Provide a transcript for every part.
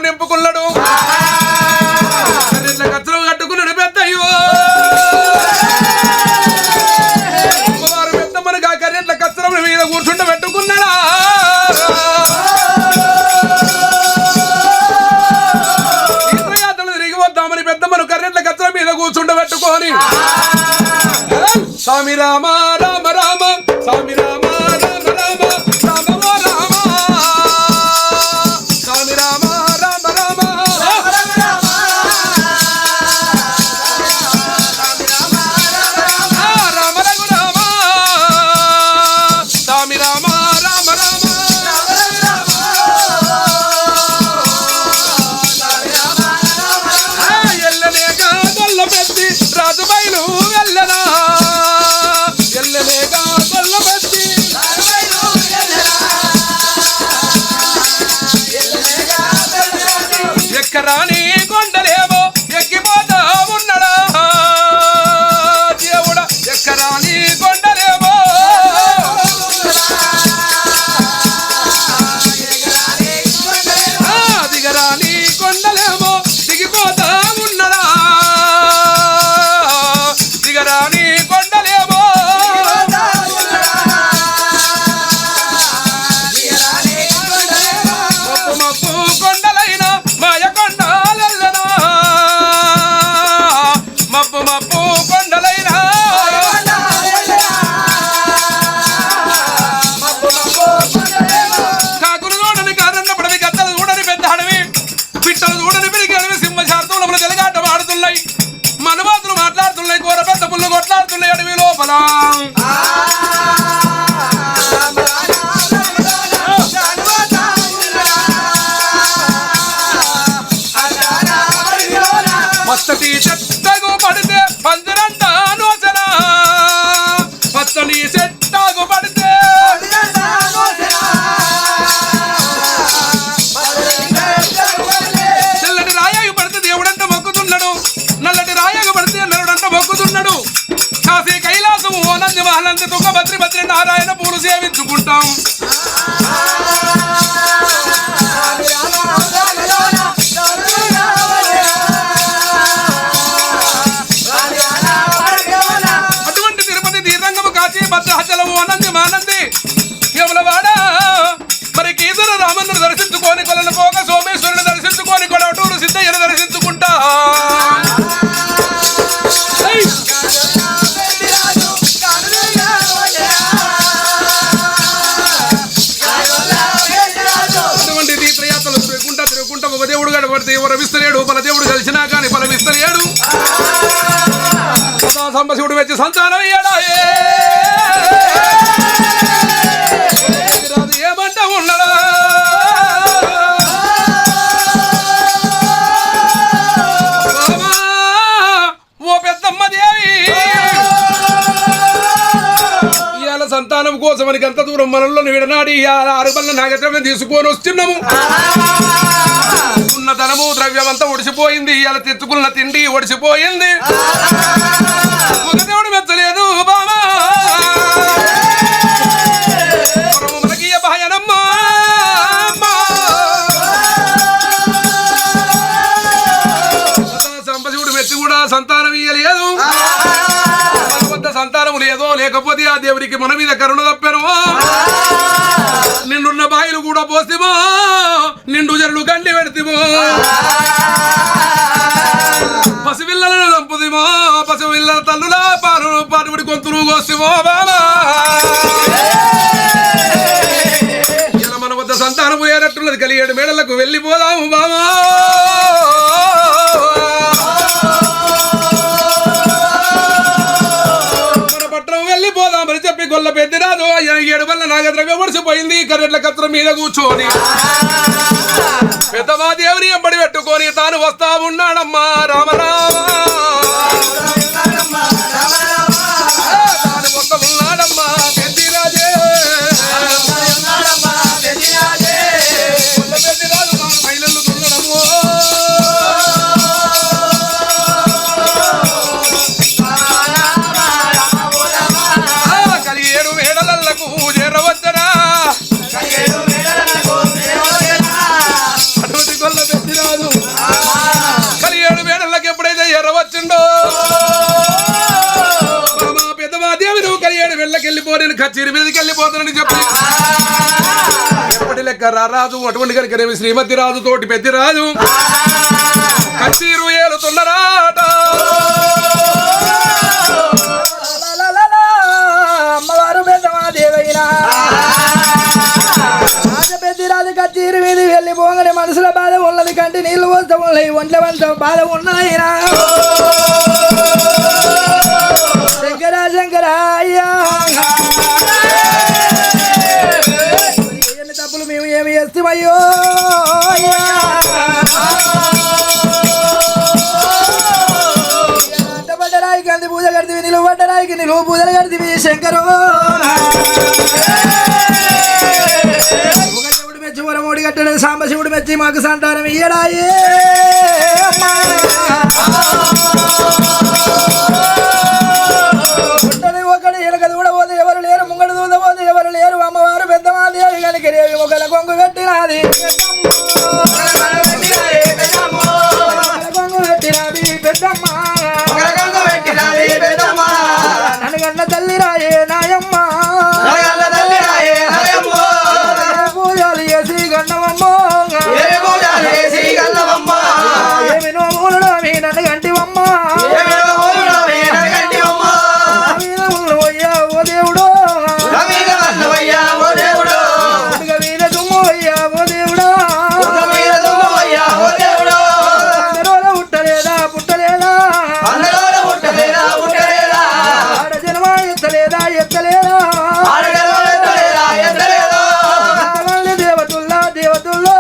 నింపుకున్నాడు కచ్చరం కట్టుకున్నాడు పెద్దయ్యో వారు పెద్ద మనకు ఆ కర్రెట్ల కచ్చరం మీద కూర్చుంట పెట్టుకున్నాడా తీర్థయాత్రలు తిరిగి వద్దామని పెద్ద మన కర్రెట్ల కచ్చరం మీద కూర్చుంట పెట్టుకొని స్వామి రామ రామ రామ స్వామి రామ ఎక్కరాని కొండలేమో ఎక్కిపోతా ఉన్నాడా దేవుడా ఎక్కరాని కొండలేమో దిగరాని కొండలేమో దిగిపోతా ఉన్నాడా దిగరాని కొండలేమో మప్పు కొండలైనా మాయ కొండలెల్లనా మప్పు కొండలైనా కాకులు చూడని కారన్న పడవి గద్దలు చూడని పెద్ద అడవి పిట్టలు చూడని పెరిగి అడవి సింహశార్దములు తెలగాటం ఆడుతున్నాయి మనవాతులు మాట్లాడుతున్నాయి కూర పెద్ద పుల్లు కొట్లాడుతున్నాయి అడవి లోపల పచ్చటి చెట్టకు పడితే పందిరంట నోచన పచ్చని చెట్టకు పడితే తెల్లటి రాయకు పడితే దేవుడంట మొక్కుతున్నాడు నల్లటి రాయకు పడితే నరుడంట మొక్కుతున్నాడు కాశీ కైలాసము ఓనంది మహనంది తుక భద్రి నారాయణ పూలు సేవించుకుంటాం భద్రాచలము అనంది మానంది యములవాడ మరి కీదర రామన్ను దర్శించుకొని కొలను పోక సోమేశ్వరుని దర్శించుకొని కొడవటూరు సిద్ధయ్యను దర్శించుకుంటా అటువంటి తీర్థయాత్రలు తిరుగుకుంటా ఒక దేవుడు గడపడితే ఎవరు విస్తలేడు పల దేవుడు కలిసినా కానీ ఫలమిస్తలేడు సంబశివుడు వచ్చి సంతానం అయ్యాడా ఏమంట ఉన్నాడా ఓ పెద్దమ్మ దేవి ఇవాళ సంతానం కోసమని గంత దూరం మనల్లో విడనాడి ఆరుబల్ల నాగద్రవ్యం తీసుకొని వస్తున్నాము ఉన్న ధనము ద్రవ్యం అంతా ఒడిసిపోయింది ఇవాళ తెచ్చుకున్న తిండి ఒడిసిపోయింది ఒక దేవుడు మెచ్చలేదు బామా మనకీయ భయనమ్మా సంపశివుడు మెచ్చి కూడా సంతానం ఇయ్యలేదు వద్ద సంతానం లేదో లేకపోతే ఆ దేవుడికి మన మీద కరుణ తప్పాను నిండున్న బాయిలు కూడా పోస్తేమో నిండు జరులు గండి పెడితేమో పసిపిల్లలను చంపుదేమో పసిపిల్లల తల్లుల పాటుబడి గొంతులు కోస్తేమో బాబా ఇలా మన వద్ద సంతానం పోయేటట్టున్నది కలిగేడు మేడలకు వెళ్ళిపోదాము బాబా మన పట్టణం వెళ్ళిపోదామని చెప్పి గొల్ల పెద్దిరాదు 7 వల్ల నాగద్రవ్యం ఒడిసిపోయింది కర్రెట్ల కత్రం మీద కూర్చొని పెద్దమా దేవుని ఎంబడి పెట్టుకొని తాను వస్తా ఉన్నాడమ్మా రామరామ తాను వస్తా ఉన్నాడమ్మా పెద్దిరాజే కచేరి మీదకి వెళ్ళిపోతానని చెప్పి ఎప్పటి లెక్క రాజు అటువంటి కనుకనేమి శ్రీమతి రాజు తోటి పెద్ద రాజు కచేరు ఏలుతున్నారాట. అమ్మవారు పెద్దమాదేవైనా రాజు కచేరి మీద వెళ్ళిపోగానే మనసులో బాధ ఉన్నది, కంటి నీళ్లు వస్తూ ఉన్నాయి, ఒంట్ల వంట బాధ ఉన్నాయినా. శంకర శంకర అయ్యా ఎన్ని తప్పులు మేము ఏమి చేస్తామయ్యో అంటపడ్డరాయికి అంది పూజ కడితే నిలువ పడ్డరాయికి నిలువు పూజలు కడితే శంకరు దేవుడు మెచ్చి వరమోడి కట్టడు సాంబశివుడు మెచ్చి మాకు సంతానం ఇయ్యడాయే. ఒకడు ఎలకది కూడా పోతే ఎవరు లేరు, ముంగడు దూద పోతే ఎవరు లేరు. అమ్మవారు పెద్దమాదేవి కనుక రేవి ఒకళ్ళ కొంగు కట్టినది, కొంగు కట్టినది పెద్దమ్మ, నన్ను తల్లి రాయే నాయమ్మ, పూజలు చేసి గన్నవమ్మ, ఏమి నోములు నోమి నన్ను గంటివమ్మ, ఓ దేవుడు వీర దుమ్ము అయ్యా ఓ దేవుడు పుట్టలేదా పుట్టలేదా ఆడ జన్మ ఎత్తలేదా ఎత్తలేదా దేవతుల్లా దేవతుల్లో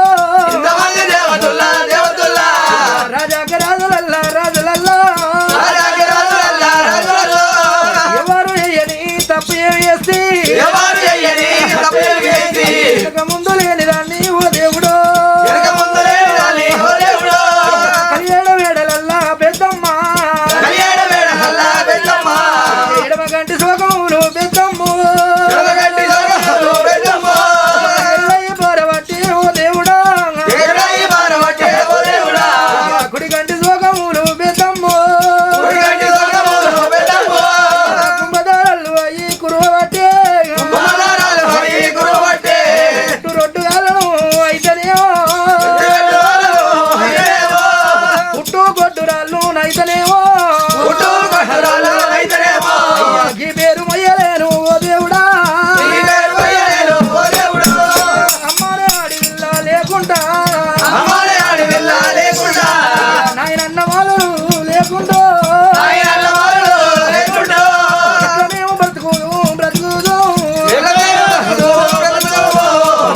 రాజాక రాజులల్లా రాజులల్లా ఎవరు ఎయ్యని తప్పు ఏమి చేస్తే ముందు లేని దాన్ని ఓ దేవుడు కలియేడు వేడలల్లా పెద్దమ్మ ఎడమ గంటి శోకములు పెద్దమ్మ పోరబట్టి ఓ దేవుడా కుడి గంటి శోకములు పెద్దమ్మ కుంభదారాలు అయ్యి కురువబట్టే రొట్టుగాలను అయితేనేమో పుట్టు కొట్టురాళ్ళు నైతనేమో ఈ పేరు మొయ్యలేను ఓ దేవుడా అమ్మాడే ఆడి విల్లా లేకుండా నాయనన్న వాళ్ళు లేకుండా ఇట్లా మేము బ్రతుకుదు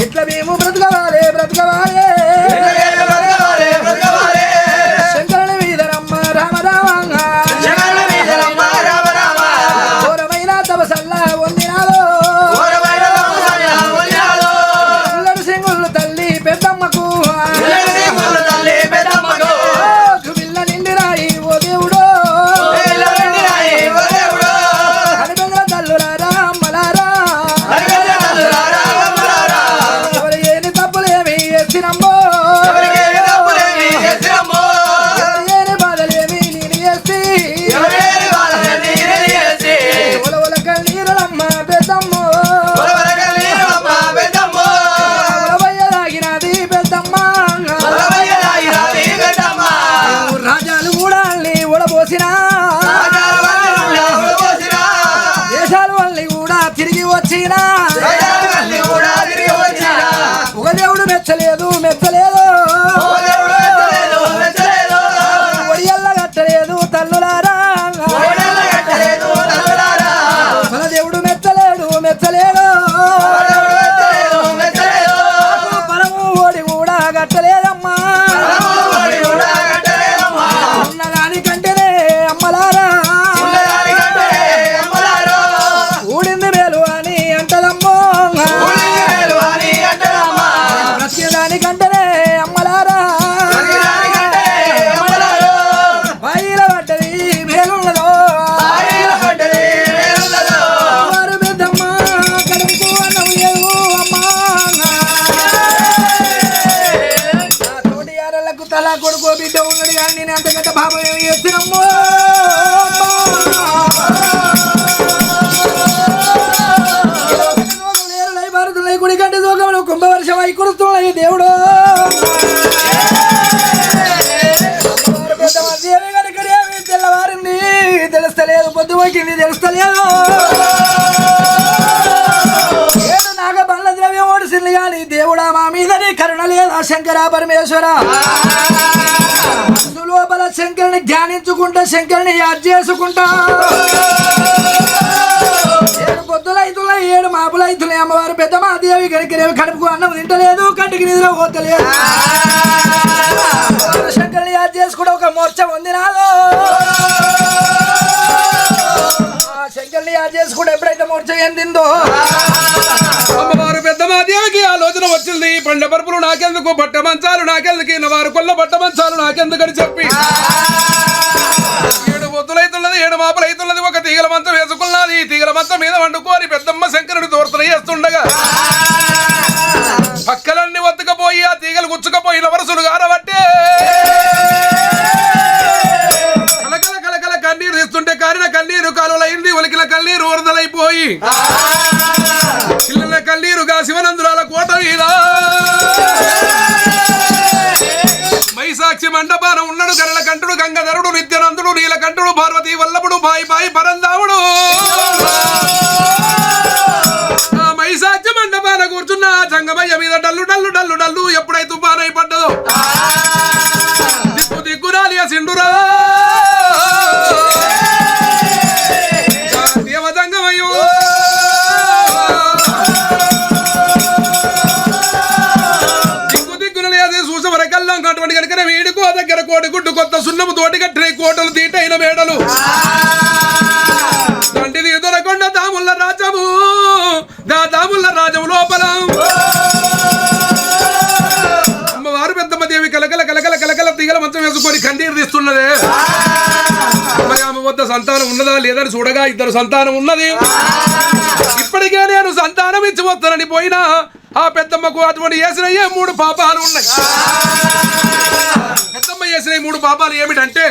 ఇట్లా మేము బ్రతకవాలి శంకరుని మీద రమ్మ రామ ఘోరమైన తపసల్లా వందినాలో సింగుళ్ళు తల్లి పెద్దమ్మకు పిల్ల నిండిరాయి ఓ దేవుడు కనిపెంగ తల్లులారా అమ్మలారా ఎవరు ఏని తప్పులేమి ఎత్తినమ్మో ఏని బాధలేమి నేను చేసి ఒలవల కన్నీరమ్మ పెద్దమ్మో ఒలవయ్యలాగినది పెద్దమ్మ రాజాలు కూడా ఒడబోసినా దేశాలు వాళ్ళని కూడా తిరిగి వచ్చినా ఒక దేవుడు మెచ్చలేదు ఒడియల్ల కట్టలేదు తల్లులారా మన దేవుడు మెచ్చలేడు పరము ఓడి కూడా కట్టలేదమ్మా ఉన్నదాని కంటేనే అమ్మలారా ఊడింది మేలు అని అంటదమ్మో బ్రతికేదాని కంటేనే అమ్మలారా బయలు పడ్డది మేలున్నదో వారు పెద్దమ్మ కడుపుకు అన్నం లేదు అమ్మా తోటి ఆరలకు తల కొడుకో బిడ్డ ఉన్నాడు కానీ నేను అంతకంటే బాబు ఏమి చేస్తున్నామ్మో కంటి దూకంలో కుంభవర్షం అయి కురుస్తున్నాయి దేవుడు దేవి కనుక దేవి తెల్లవారింది తెలుస్తలేదు పొద్దు పోయింది తెలుస్తలేదు ఏడు నాగ బండ్ల ద్రవ్యం ఓడిసింది కానీ దేవుడా మా మీదని కరుణ లేదా శంకర పరమేశ్వర లోపల శంకరుని ధ్యానించుకుంటా శంకరుని యాద్ చేసుకుంటా ఏడు పొద్దులైతున్నాయి ఏడు మాపులైతున్నాయి అమ్మవారు పెద్ద మాదేవి కనుక కడుపుకు అన్నం తింటలేదు కంటికి నిద్ర పోతలేదు శంకరుని యాద్ చేసుకుంటా ఒక మోర్చ ఉంది నాదో శంకరుని యాద్ చేసుకుంటా ఎప్పుడైతే మోర్చ ఏం తిందో అమ్మవారు పెద్ద మాదేవికి ఆలోచన వచ్చింది పండ్ల పరుపులు నాకెందుకు బట్ట మంచాలు నాకెందుకు వారు కొల్ల బట్ట మంచాలు నాకెందుకని చెప్పి ఏడు పొద్దులైతున్నది ఏడు మాపులైతున్నది ఒక తీగల మంచం వేసుకున్నది తీగల మంచం మీద వండుకొని పెద్దమ్మ శంకరుడు దూరతన చేస్తుండగా పక్కలన్నీ వత్తుకపోయి ఆ తీగలు గుచ్చుకపోయిన వరుసలు గారబట్టే కలకల కలకల కన్నీరు తీస్తుంటే కారిన కన్నీరు కాలువలైంది ఒలికిన కన్నీరు వరదలైపోయి పిల్లల కన్నీరుగా శివనందురాల కోట మీద మైసాక్షి మండపాన ఉన్నాడు గరల కంఠుడు గంగధరుడు నిత్యనందుడు నీలకంఠుడు పార్వతీ వల్లభుడు బాయి బాయి పరందాముడు ఆ మైసాక్షి మండపాన కూర్చున్న జంగమయ్య మీద డల్లు డల్లు డల్లు డల్లు ఎప్పుడైతే తుఫానై పడ్డదో దిక్కు దిక్కురాలి ఆ సిండురా దేవజంగమయ్యో అటువంటి కనుక వీడుకో దగ్గర కోటి గుడ్డు కొత్త సున్నము తోటి కట్టిన కోటలు తీటైన మేడలు తండ్రిది దొరకొండ దాముల రాజము దాముల రాజము లోపల అమ్మవారు పెద్దమ్మదేవి కలకల కలకల కలకల తీగల మంచం వేసుకొని కన్నీరు తీస్తున్నదే మరి ఆమె వద్ద సంతానం ఉన్నదా లేదని చూడగా ఇద్దరు సంతానం ఉన్నది ఇప్పటికే నేను సంతానం ఇచ్చి వస్తానని పోయినా ఆ పెద్దమ్మకు అటువంటి చేసిన 3 పాపాలు ఉన్నాయి పెద్దమ్మ చేసిన 3 పాపాలు ఏమిటంటే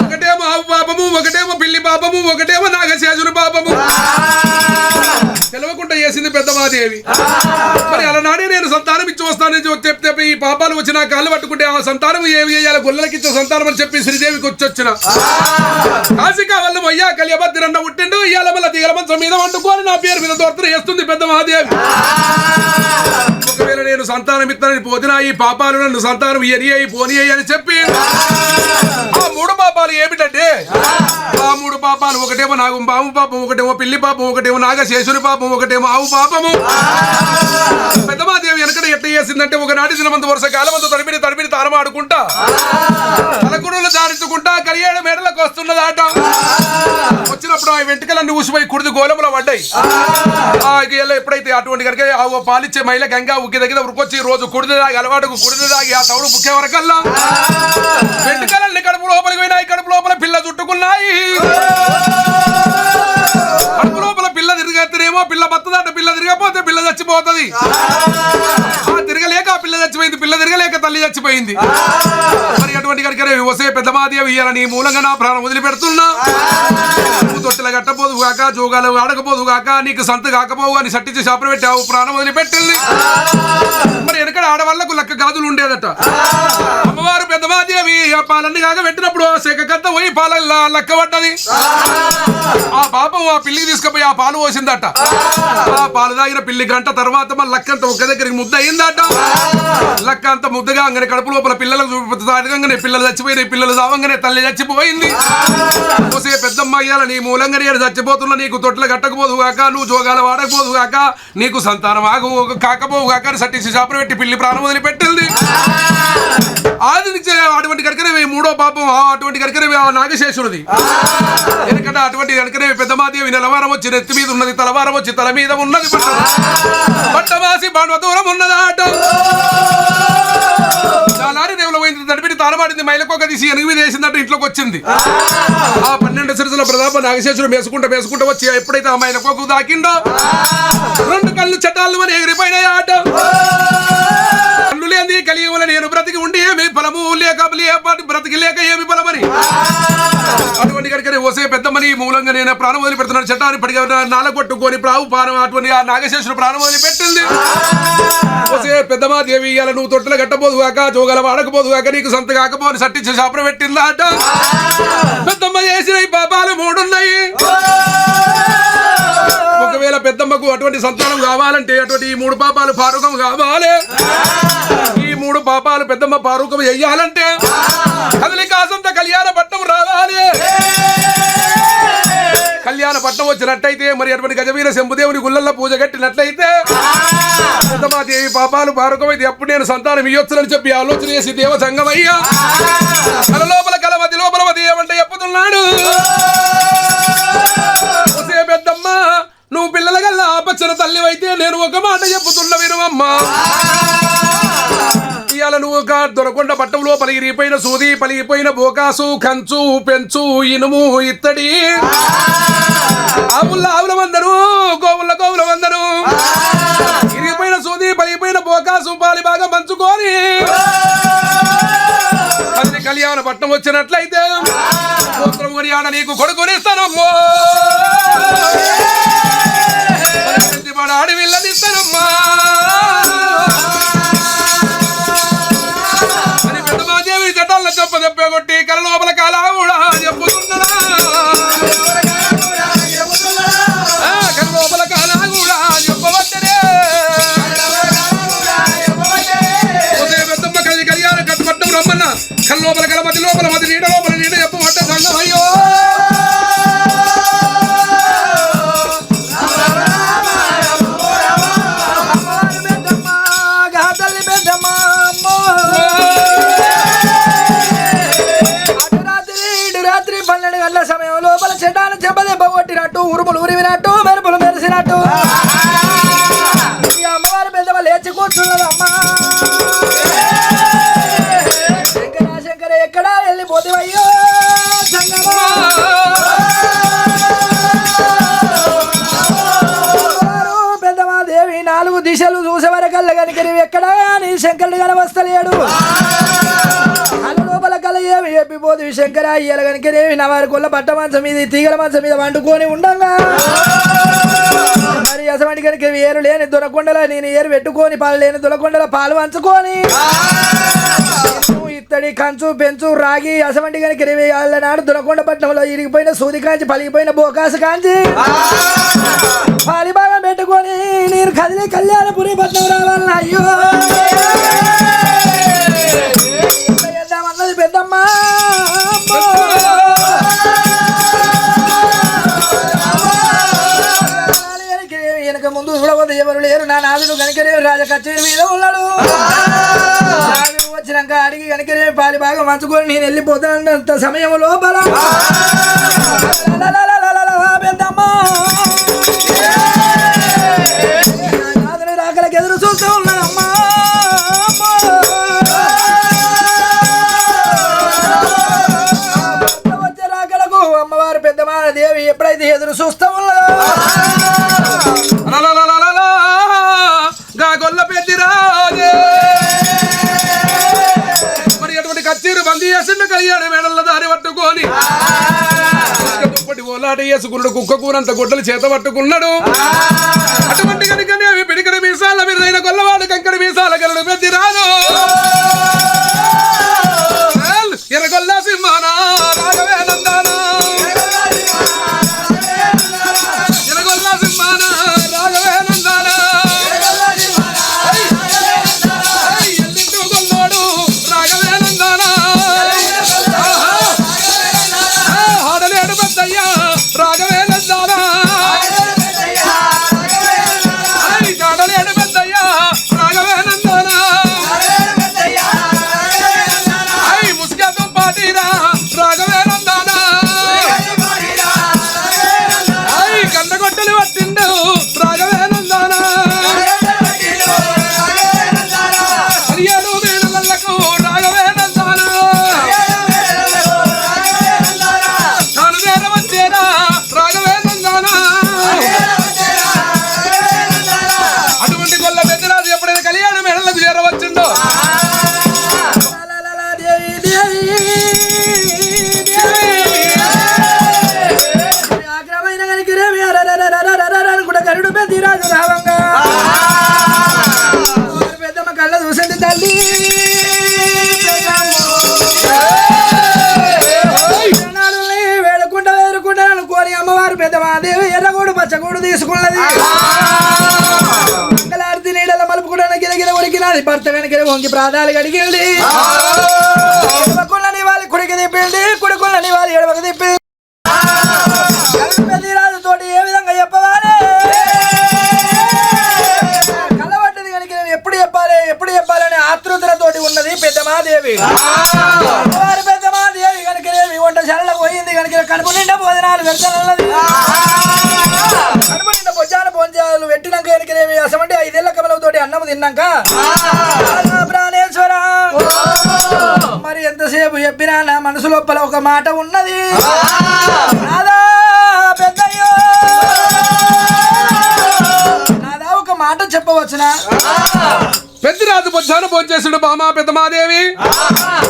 ఒకటేమో ఆవు పాపము ఒకటేమో పిల్లి పాపము ఒకటేమో నాగశేషుని పాపము తెలవకుండా చేసింది పెద్దమాదేవి మరి అలనాడే నేను సంతానం ఇచ్చి వస్తానని చెప్తే ఈ పాపాలు వచ్చిన కాళ్ళు పట్టుకుంటే ఆ సంతానం ఏమి చేయాలి గొల్లలకి ఇచ్చే సంతానం అని చెప్పి శ్రీదేవికి వచ్చిన కాశికా వల్ల మొయ్యా కలియబద్దిరన్న పుట్టిండు ఇయ్యాల వల్ల తీగల మంచం మీద వండుకొని నా పేరు మీద దోర్తన చేస్తుంది పెద్దమాదేవి ఒకవేళ నేను సంతానం ఇస్తానని పోతినా ఈ పాపాలు నన్ను సంతానం ఇయ్యి పోనీ అని చెప్పి ఆ 3 పాపాలు ఏమిటంటే ఆ 3 పాపాలు ఒకటేమో పాము పాపం ఒకటేమో పిల్లి పాపం ఒకటేమో నాగశేషుని పాపం ఒకటేమో ఆవు పాపము పెద్దమాదేవి వెనకట ఎట్ట చేసిందంటే ఒకనాటి దినమంత వరుస కాలమంత తడిపిడి తారమాడుకుంటా తలకుడులు జారించుకుంటా కలియేడు మేడలకు వస్తున్నదాట వచ్చినప్పుడు ఆ వెంటకలన్నీ ఊసిపోయి కుడిది గోళములో పడ్డాయి ఎప్పుడైతే అటువంటి కనుక ఆ పాలిచ్చే మహిళ గంగా ఉక్కి దగ్గర ఉరికొచ్చి రోజు కుడిది దాగి అలవాటుకు కుడిది దాగి ఆ తవుడు బుక్కే వరకల్లా వెంటకలన్నీ కడుపు లోపలికి పోయినాయి కడుపు లోపల పిల్ల చుట్టుకున్నాయి కడుపు లోపల పిల్ల తిరిగేస్తేనేమో పిల్ల బత్తదాట పిల్ల తిరగపోతే పిల్ల చచ్చిపోతుంది తిరగలేక ఆ పిల్ల చచ్చిపోయింది పిల్ల తిరగలేక తల్లి చచ్చిపోయింది మరి అటువంటి కనుక వసే పెద్దమాదేవి నీ మూలంగా నా ప్రాణం వదిలిపెడుతున్నా నువ్వు తొట్టిల కట్టపోదు కాక జోగాలు ఆడకపోదు కాక నీకు సంత కాకపోవు అని సట్టించి శాపన పెట్టావు ప్రాణం వదిలిపెట్టింది మరి వెనకడ ఆడవాళ్లకు లక్క గాజులు ఉండేదట అమ్మవారు పెద్దమాదేవి ఆ పాలన్నీ కాక పెట్టినప్పుడు శకకత్త పోయి పాలల్లా లక్క పడ్డది ఆ పాపం ఆ పిల్లికి తీసుకుపోయి ఆ పాలు పోసిందట ఆ పాలు తాగిన పిల్లి గంట తర్వాత మన లక్కంత ఒక్క దగ్గరికి ముద్ద అయిందట లక్క అంత ముద్దగా అంగనే కడుపు లోపల పిల్లలకు తాగంగానే పిల్లలు చచ్చిపోయినాయి పిల్లలు సావంగానే తల్లి చచ్చిపోయింది పోసే పెద్దమ్మ అయ్యాల నీ మూలంగానే చచ్చిపోతున్నా నీకు తొట్ల కట్టకపోదు కాక నువ్వు జోగాల వాడకపోదు కాక నీకు సంతానం కాకపోవు కాక అని సట్టించి శాపన పెట్టి పిల్లి ప్రాణం వదిలిపెట్టింది ఆది నుంచి అటువంటి కనుకనే 3వ పాపం అటువంటి కనుకనే నాగశేషుడిది ఎందుకంటే అటువంటి కనుకనే పెద్దమాదేవి నెలవారం వచ్చి నెత్తి మీద ఉన్నది తలవారం వచ్చి తల మీద ఉన్నది పట్టవాసి బాణవ దూరం ఉన్నదాట చాలారి రేవులో పోయింది తడిపిడి తారమాడింది మైలకొక తీసి ఎనుగు మీద వేసిందంటే ఇంట్లోకి వచ్చింది ఆ 12 సిరసుల ప్రతాప నాగశేషుడు వేసుకుంటూ వచ్చి ఎప్పుడైతే ఆ మైలకొక దాకిండో 2 కళ్ళు చట్టాలు అని ఎగిరిపోయినాయి ఆట కళ్ళు లేని అంటుంది కలియుగంలో నేను బ్రతికి ఉండి ఏమి ఫలము లేక బ్రతికి లేక ఏమి ఫలమని అటువంటి కనుక వసే పెద్దమని మూలంగా నేను ప్రాణం వదిలి పెడుతున్నాను చట్టాన్ని పడిగా నాలగొట్టుకొని ప్రావు ప్రాణం అటువంటి ఆ నాగశేషుడు ప్రాణం వదిలి పెట్టింది వసే పెద్దమా దేవి ఇవాళ నువ్వు తొట్టలు కట్టబోదు కాక జోగల వాడకపోదు కాక నీకు సొంత కాకపోని సట్టించి శాపం పెట్టిందా అట పెద్దమ్మ చేసిన ఈ పాపాలు 3 ఉన్నాయి ఒకవేళ పెద్దమ్మకు అటువంటి సంతానం కావాలంటే అటువంటి ఈ 3 పాపాలు పారుకం కావాలి ఈ 3 పాపాలు పెద్దమ్మ పారుకం చెయ్యాలంటే కదలి కాసంత కళ్యాణ పట్నం రావాలి కళ్యాణ పట్నం వచ్చినట్టయితే మరి అటువంటి గజవీర శంభుదేవుని గుళ్ళల్లో పూజ కట్టినట్లయితే పెద్దమాదేవి పాపాలు పారుకమైతే ఎప్పుడు నేను సంతానం ఇయ్యొచ్చునని చెప్పి ఆలోచన చేసి దేవ సంగమయ్యా కల లోపల కలవది లోపల వది ఏమంటే చెప్పుతున్నాడు పెద్దమ్మ నువ్వు పిల్లల గల్లా ఆపచ్చన తల్లివైతే నేను ఒక మాట చెప్పుతున్న వినువమ్మా ఇవాళ నువ్వు దొరకొండ పట్టం లోపల ఇరిగిపోయిన సూది పలిగిపోయిన బోకాసు కంచు పెంచు ఇనుము ఇత్తడి ఆవుల వందరు గోవుల వందరు ఇరిగిపోయిన సూది పలిగిపోయిన బోకాసు పాలి బాగా పంచుకొని అది కళ్యాణ పట్నం వచ్చినట్లయితే సూత్రం కొని ఆడ నీకు కొడుకునిస్తానమ్మో అడవిల్లనిస్తానమ్మా అని పెద్దమాదేవి చట్టాలను చెప్ప కొట్టి కల లోపల కాలా కూడా చెప్పుతున్నదా కల లోపల కాలా కూడా చెప్పబట్టనే పెద్దమ్మ కలిసి కళ్యాణ కట్టుబట్టం రమ్మన్న కల లోపల కల మధ్య లోపల నీడ లోపల నీడ చెప్పబట్ట సంగం అయ్యో సమయం లోపల చెడ్డాను చెంపదెబ్బ కొట్టినట్టు ఉరుములు ఉరివినట్టు మెరుపులు మెరిసినట్టు ఈ అమ్మవారి పెద్దమ్మ లేచి కూర్చున్నదమ్మా శంకర ఎక్కడా వెళ్ళిపోతేవయ్యో పెద్దమాదేవి 4 దిశలు చూసే వరకల్లా కనుక ఎక్కడా నీ శంకరుడు కానీ వస్తలేడు లోపల కల ఏమి చెప్పిపోదు శంకర ఇయ్యాల కనుకనేవి నవారి కొల్ల పట్ట మంచం మీద తీగల మంచం మీద వండుకొని ఉండగా మరి అసమంటి కనుక ఏరు లేని దొరకొండల నేను ఏరు పెట్టుకొని పాలు లేని దొరకొండల పాలు వంచుకొని ఇత్తడి కంచు పెంచు రాగి అసమంటి కనుక నాడు దొరకొండ పట్టణంలో ఇరిగిపోయిన సూది కాంచి పలిగిపోయిన బోకాసు కాంచి పాలి బాగా పెట్టుకొని నేను కదిలి కళ్యాణపురి పట్నం రావాలన్నా అయ్యో అన్నది పెద్దమ్మ వెనక ముందు చూడవద్దు ఎవరు లేరు నా నాదుడు కనుకనే రాజ కచేరి మీద ఉన్నాడు వచ్చినాక అడిగి కనుకనే పాలి బాగా మంచుకొని నేను వెళ్ళిపోతానంత సమయం లోపల పెద్దమ్మ నాదుడు రాకలకి ఎదురు చూస్తూ ఉన్నాడమ్మా అమ్మవారు పెద్దమాదేవి ఎప్పుడైతే ఎదురు చూస్తా ఉన్నదో గొల్ల పెద్దిరాజే మరి అటువంటి కచ్చీరు బందీ చేసిండు కళ్యాణ మేడల్లో దారి పట్టుకొని దుప్పటి ఓలాట వేసుకున్నాడు కుక్క కూరంత గుడ్డలు చేత పట్టుకున్నాడు అటువంటి కనుకనే పిడికడి మీసాల మీరైన గొల్లవాడు కంకడి మీసాల గరుడు పెద్దిరాజు ఎరగొల్ల సింహానా రాఘవేనందానా ఎరగొల్ల సింహానా రాఘవేనందానా ఎల్లింటి గొల్లోడు రాఘవేనందానా ఆడలేడు పెద్దయ్యా రాఘవేనందానా ఆడలేడు పెద్దయ్యా రాఘవేనందానా శివుడన గిరగిర ఉరికినది భర్త వెనక వంగి ప్రాణాలు గడిగింది ఎడవకులని వాళ్ళ కుడికి తిప్పింది కుడుకులని వాళ్ళ ఎడవకు తిప్పింది తోటి ఏ విధంగా చెప్పవాలి కలవట్టది కనుక ఎప్పుడు చెప్పాలని ఆతృతలతోటి ఉన్నది పెద్దమాదేవి పెద్దమాదేవి కనుకనేమి వంటశాలలో పోయింది కనుక కడుపు నిండా భోజనాలు పెడతానన్నది కడుపు నిండా భోజనాలు భోజనాలు పెట్టినాక కనుకనేమి అసమంటే 5 ఏళ్ల కమలతోటి అన్నం తిన్నాక ప్రాణేశ్వర మరి ఎంతసేపు చెప్పినా నా మనసు లోపల ఒక మాట ఉన్నది నాదా పెద్దయ్యో నాదా ఒక మాట చెప్పవచ్చునా పెద్దిరాజు బొజ్జాన భోంచేసుడు బామా పెద్దమాదేవి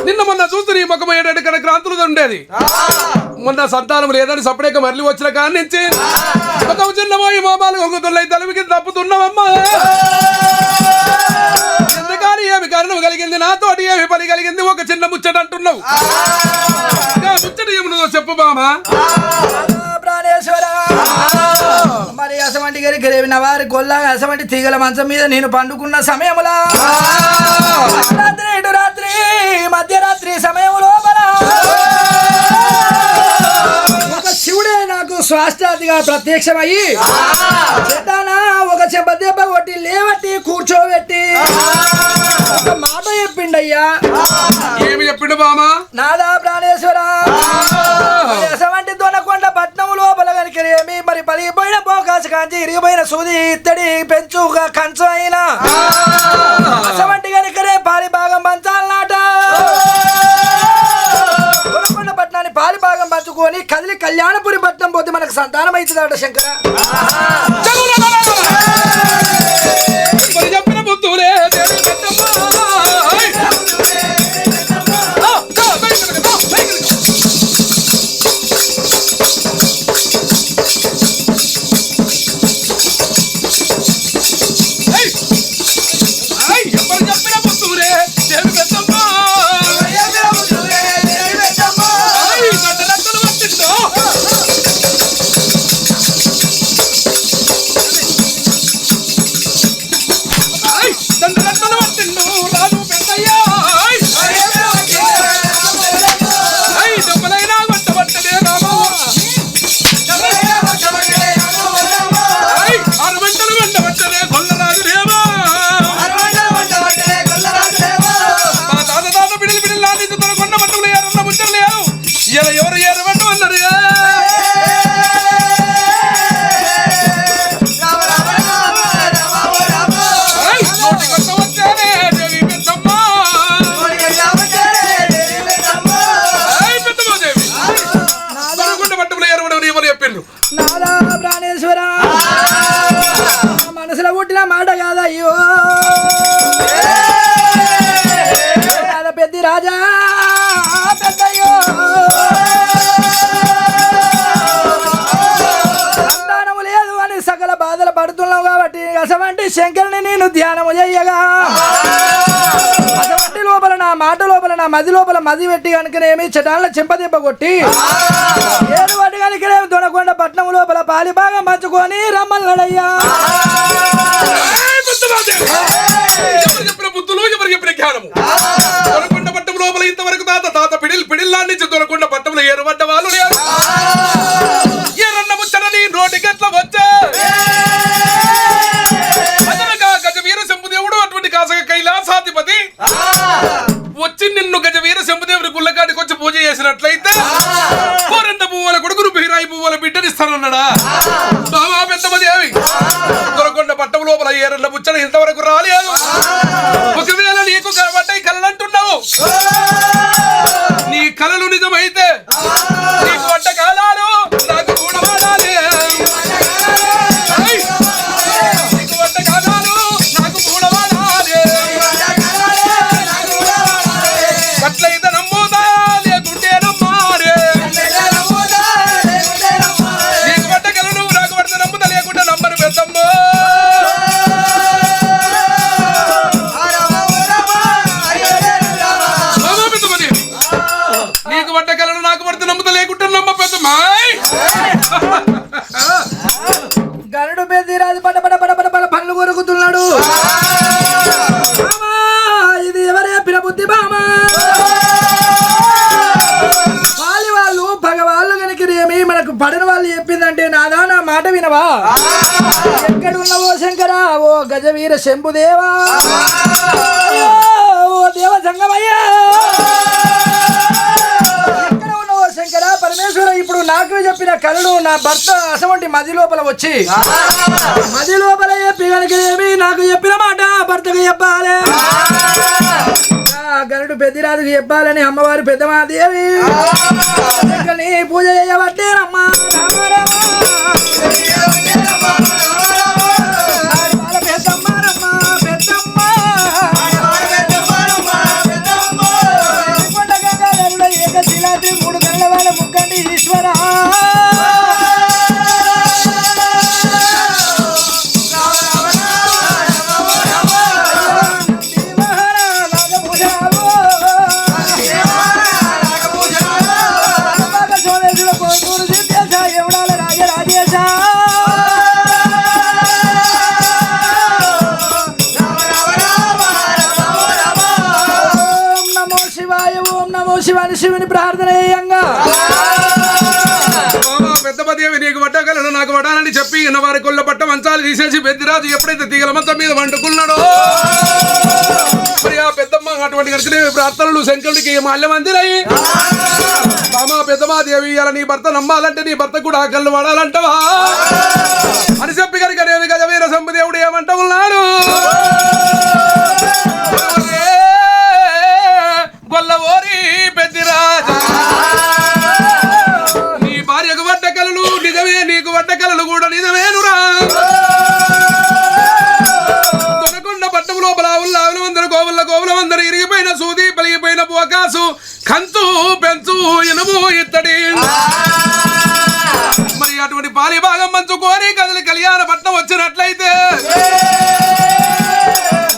నిన్న మొన్న చూస్తూ నీ ముఖం ఏడాడు కనుక క్రాంతులు ఉండేది మొన్న సంతానం లేదని సపరేక మరలి వచ్చిన కాడి నుంచి ముఖం చిన్నమోయి మోమాలు ఒంగుతున్నాయి తలవికి తప్పుతున్నావమ్మా ఎందుకని ఏమి కారణం కలిగింది నాతోటి ఏమి పని కలిగింది ఒక చిన్న ముచ్చట అంటున్నావు ముచ్చట ఏమున్నదో చెప్పు బామా ప్రాణేశ్వర మరి అసమంటి గారి వారి గొల్ల అసమంటి తీగల మంచం మీద నేను పండుకున్న సమయములా రాత్రి ఇటు రాత్రి మధ్యరాత్రి సమయం లోపల ఒక శివుడే నాకు స్వాస్థాతిగా ప్రత్యక్షమయ్యి ఒక చెంప దెబ్బ కొట్టి లేవట్టి కూర్చోబెట్టి ఒక మాట చెప్పిండయ్యా ఏమి చెప్పిండు బామా నాదా ప్రాణేశ్వర అసమంటి దొనకొండ పట్నం లోపల కనుకనేమి మరి పలిగిపోయిన పోకాసు కాంచి ఇరిగిపోయిన సూది ఇత్తడి పెంచు కంచు అయినా అసమంటి కనుకనే పాలి భాగం పంచాలన్నట దొనకొండ పట్నాన్ని పాలి భాగం పంచుకొని కదిలి కళ్యాణపురి పట్నం పోతే మనకు సంతానం అవుతుందట శంకర చెప్పిన బుద్ధులే నాదా ప్రాణేశ్వర మనసులో పుట్టిన మాట కాదయ్యో పెద్ద రాజా పెద్దయ్యో సంతానము లేదు అని సకల బాధలు పడుతున్నావు కాబట్టి అసమంటి శంకరుని నేను ధ్యానము చెయ్యగా అసమంటి లోపల నా మాట లోపల నా మది లోపల మది పెట్టి కనుకనేమి చటాల చెంపదెబ్బ కొట్టి ఏడు వాటి కనుకనేమి దొనకొండ పట్నం లోపల పాలి భాగం పంచుకొని రమ్మన్నాడయ్యా చెప్పిన బుద్ధులు ఎవరు చెప్పిన జ్ఞానము దొనకొండ పట్టం లోపల ఇంతవరకు తాత పిడిల్లా నుంచి దొనకొండ పట్టంలో ఏరుబడ్డ వాళ్ళు లేరు ఎర్రన్న ముచ్చటని నోటికెట్ల వచ్చే గజవీర శంభుదేవుడు అటువంటి కాసక కైలాసాధిపతి వచ్చి నిన్ను గజవీర శంభుదేవుడి గుళ్ళకాడికి వచ్చి పూజ చేసినట్లయితే కోరంట పువ్వుల కొడుకును బీరాయి పువ్వుల బిడ్డనిస్తానన్నాడా బాబా పెద్దమదేవి దొరకొండ పట్టం లోపల ఏరన్న ముచ్చట ఇంతవరకు రాలేదు ఒకవేళ నీకు కనబడ్డాయి కళ్ళంటున్నావు నీ కళలు నిజమైతే నీకు వంట కాలాలు నాకు కూడా వాడాలి నీకు వంట కాలాలు నాకు కూడా వాడాలి అట్లయితే నమ్ముదా లేకుంటే నమ్మారే నీకు వంట కళలు నాకు పడితే నమ్ముదా లేకుంటే నమ్మరు పెద్దమ్మ నీకు వంట కళలు నాకు పడితే నమ్ముతా లేకుంటే నమ్మ పెద్దమ్మాయి గరుడు పెద్ద రాజు పడ పడ పడ పడ పనులు కొరుకుతున్నాడు పడిన వాళ్ళు చెప్పిందంటే నాదా నా మాట వినవా ఎక్కడున్నావో శంకరా ఓ గజవీర శంభుదేవా అయ్యో, ఓ దేవ సంగమయ్యా ఎక్కడ ఉన్నావో శంకరా పరమేశ్వర ఇప్పుడు నాకు చెప్పిన కళలు నా భర్త అసవంటి మది లోపల వచ్చి మది లోపల చెప్పి కనుకనేమి నాకు చెప్పిన మాట భర్తకు చెప్పాలి గరుడు పెద్దిరాజుకు చెప్పాలని అమ్మవారు పెద్దమాదేవి నీ పూజ చేయబట్టేనమ్మా ఏకశిలాద్రి 3 గంటల వాళ్ళ ముక్కండి ఈశ్వరా శివాని శివుని ప్రార్థన చేయంగా పెద్దపదేవి నీకు వడ్డగలను నాకు వడాలని చెప్పి వారి కొల్ల పట్ట మంచాలు తీసేసి పెద్దిరాజు ఎప్పుడైతే తీగల మంచం మీద వండుకున్నాడో మరి ఆ పెద్దమ్మ అటువంటి కనుకనేవి ప్రార్థనలు శంకరుడికి మాల్యమందిరయ్యి బామా పెద్దమాదేవి ఇలా నీ భర్త నమ్మాలంటే నీ భర్త కూడా కళ్ళు వాడాలంటవా అని చెప్పి కనుకనేవి గజవీర శంభుదేవుడు ఏమంటా ఉన్నాడు గొల్లవోరి పెద్దిరాజు నీ భార్యకు వడ్డ కలలు నిజమే నీకు వడ్డ కలలు కూడా నిజమేనురా దొనకొండ పట్టం లోపల ఉల్లావులమందరు గోవులమందరు ఇరిగిపోయిన సూది పలిగిపోయిన పోకాసు కంచు పెంచు ఇనుము ఇత్తడి మరి అటువంటి పాలి భాగం పంచుకొని కదిలి కళ్యాణ పట్నం వచ్చినట్లయితే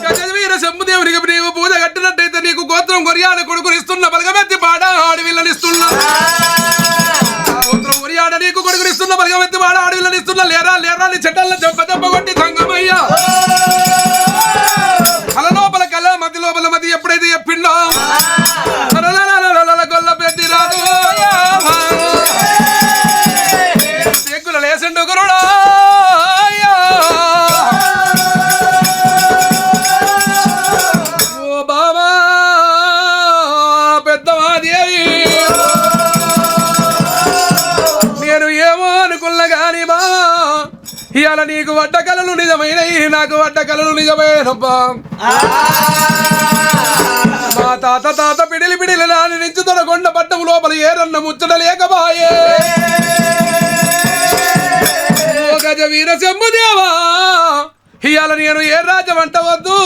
గజవీర శంభుదేవునికి నీవు పూజ కట్టినట్టయితే నీకు గోత్రం కొరియాడ కొడుకునిస్తున్న బలగమెత్తి పాడ ఆడవిల్లనిస్తున్నా గోత్రం కొరియాడ నీకు కొడుకునిస్తున్న బలగమెత్తి పాడ ఆడవిల్లనిస్తున్నా లేరా లేరా నీ చెట్టల్లో దెబ్బ కొట్టి సంగమయ్యా కల లోపల కల మధ్య లోపల మధ్య ఎప్పుడైతే చెప్పిండో గొల్ల పెట్టి రాదు చెక్కులు లేసిండు గురుడా ఇవాళ నీకు వడ్డ కళలు నిజమైనవి నాకు వడ్డ కళలు నిజమైనబ్బా మా తాత పిడిలి నాని నుంచి తొడగొండ పట్టం లోపల ఏరన్న ముచ్చట లేకబాయే ఓ గజవీర శంభుదేవా ఇవాళ నేను ఏ రాజ్యం అంటవద్దు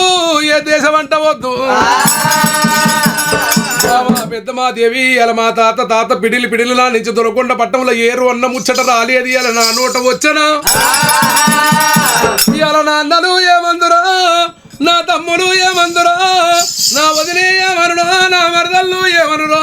ఏ దేశం అంటవద్దు పెద్దమాదేవి ఇలా మా తాత పిడిలి నా నుంచి దొరకొండ పట్టంలో ఏరు అన్న ముచ్చట రాలేదు ఇలా నా నోట వచ్చనా ఇలా నా అన్నలు ఏమందురా నా తమ్ముడు ఏమందురా నా వదిలే ఏమనురా నా మరదళ్ళు ఏమనురా